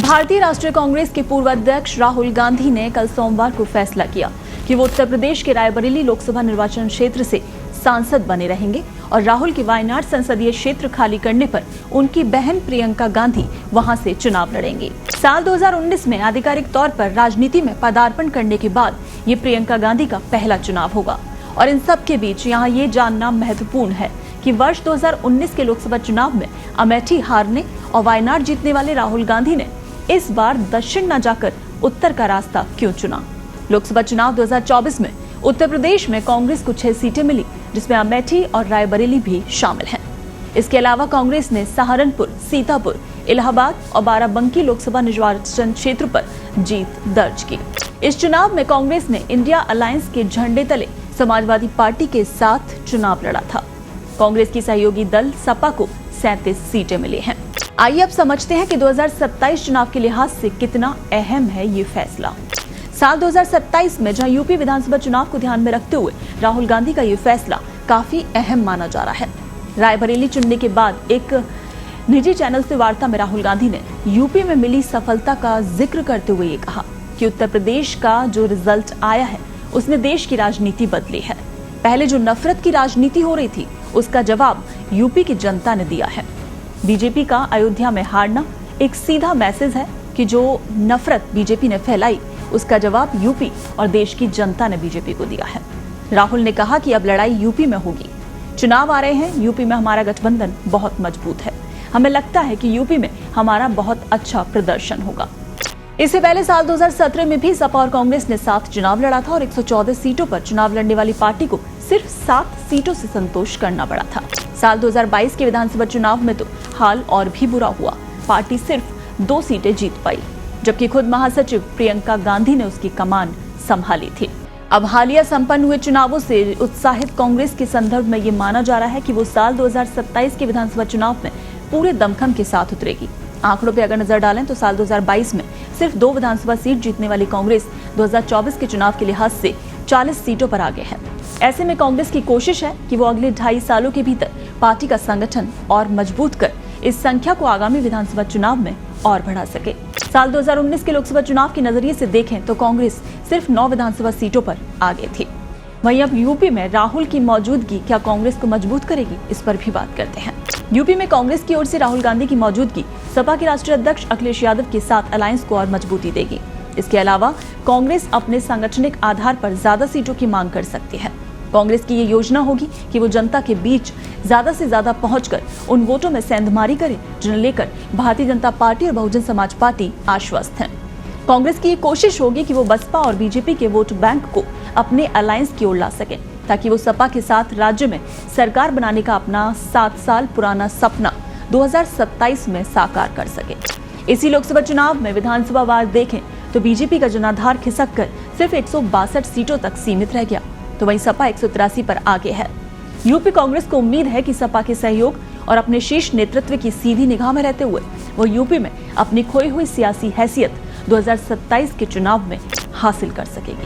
भारतीय राष्ट्रीय कांग्रेस के पूर्व अध्यक्ष राहुल गांधी ने कल सोमवार को फैसला किया कि वो उत्तर प्रदेश के रायबरेली लोकसभा निर्वाचन क्षेत्र से सांसद बने रहेंगे और राहुल की वायनाड संसदीय क्षेत्र खाली करने पर उनकी बहन प्रियंका गांधी वहां से चुनाव लड़ेंगी। साल 2019 में आधिकारिक तौर पर राजनीति में पदार्पण करने के बाद ये प्रियंका गांधी का पहला चुनाव होगा और इन सब के बीच यहाँ ये जानना महत्वपूर्ण है कि वर्ष 2019 के लोकसभा चुनाव में अमेठी हारने और वायनाड जीतने वाले राहुल गांधी ने इस बार दक्षिण न जाकर उत्तर का रास्ता क्यों चुना। लोकसभा चुनाव 2024 में उत्तर प्रदेश में कांग्रेस को 6 सीटें मिली, जिसमें अमेठी और रायबरेली भी शामिल हैं। इसके अलावा कांग्रेस ने सहारनपुर, सीतापुर, इलाहाबाद और बाराबंकी लोकसभा निर्वाचन क्षेत्र पर जीत दर्ज की। इस चुनाव में कांग्रेस ने इंडिया अलायंस के झंडे तले समाजवादी पार्टी के साथ चुनाव लड़ा था। कांग्रेस की सहयोगी दल सपा को 37 सीटें मिली हैं। आइए अब समझते हैं कि 2027 चुनाव के लिहाज से कितना अहम है ये फैसला। साल 2027 में जहां यूपी विधानसभा चुनाव को ध्यान में रखते हुए राहुल गांधी का ये फैसला काफी अहम माना जा रहा है। रायबरेली चुनने के बाद एक निजी चैनल से वार्ता में राहुल गांधी ने यूपी में मिली सफलता का जिक्र करते हुए ये कहा कि उत्तर प्रदेश का जो रिजल्ट आया है उसने देश की राजनीति बदली है। पहले जो नफरत की राजनीति हो रही थी उसका जवाब यूपी की जनता ने दिया है। बीजेपी का अयोध्या में हारना एक सीधा मैसेज है कि जो नफरत बीजेपी ने फैलाई उसका जवाब यूपी और देश की जनता ने बीजेपी को दिया है। राहुल ने कहा कि अब लड़ाई यूपी में होगी। चुनाव आ रहे हैं, यूपी में हमारा गठबंधन बहुत मजबूत है। हमें लगता है कि यूपी में हमारा बहुत अच्छा प्रदर्शन होगा। इससे पहले साल 2017 में भी सपा और कांग्रेस ने साथ चुनाव लड़ा था और 114 सीटों पर चुनाव लड़ने वाली पार्टी को सिर्फ 7 सीटों से संतोष करना पड़ा था। साल 2022 के विधानसभा चुनाव में तो हाल और भी बुरा हुआ। पार्टी सिर्फ 2 सीटें जीत पाई, जबकि खुद महासचिव प्रियंका गांधी ने उसकी कमान संभाली थी। अब हालिया संपन्न हुए चुनावों से उत्साहित कांग्रेस के संदर्भ में ये माना जा रहा है कि वो साल 2027 के विधानसभा चुनाव में पूरे दमखम के साथ उतरेगी। आंकड़ों पर अगर नजर डालें तो साल 2022 में सिर्फ 2 विधानसभा सीट जीतने वाली कांग्रेस 2024 के चुनाव के लिहाज से 40 सीटों पर आगे है। ऐसे में कांग्रेस की कोशिश है कि वो अगले 2.5 सालों के भीतर पार्टी का संगठन और मजबूत कर इस संख्या को आगामी विधानसभा चुनाव में और बढ़ा सके। साल 2019 के लोकसभा चुनाव के नजरिए से देखें तो कांग्रेस सिर्फ 9 विधानसभा सीटों पर आगे थी। वहीं अब यूपी में राहुल की मौजूदगी क्या कांग्रेस को मजबूत करेगी, इस पर भी बात करते हैं। यूपी में कांग्रेस की ओर से राहुल गांधी की मौजूदगी सपा के राष्ट्रीय अध्यक्ष अखिलेश यादव के साथ अलायंस को और मजबूती देगी। इसके अलावा कांग्रेस अपने सांगठनिक आधार पर ज्यादा सीटों की मांग कर सकती है। कांग्रेस की ये योजना होगी कि वो जनता के बीच ज्यादा से ज्यादा पहुंचकर उन वोटों में सेंधमारी करे जिन्हें लेकर भारतीय जनता पार्टी और बहुजन समाज पार्टी आश्वस्त हैं। कांग्रेस की ये कोशिश होगी कि वो बसपा और बीजेपी के वोट बैंक को अपने अलायंस की ओर ला सके, ताकि वो सपा के साथ राज्य में सरकार बनाने का अपना 7 साल पुराना सपना 2027 में साकार कर सके। इसी लोकसभा चुनाव में विधानसभा वार देखें तो बीजेपी का जनाधार खिसक कर सिर्फ 162 सीटों तक सीमित रह गया, तो वहीं सपा 183 पर आगे है। यूपी कांग्रेस को उम्मीद है कि सपा के सहयोग और अपने शीर्ष नेतृत्व की सीधी निगाह में रहते हुए वो यूपी में अपनी खोई हुई सियासी हैसियत 2027 के चुनाव में हासिल कर सकेगी।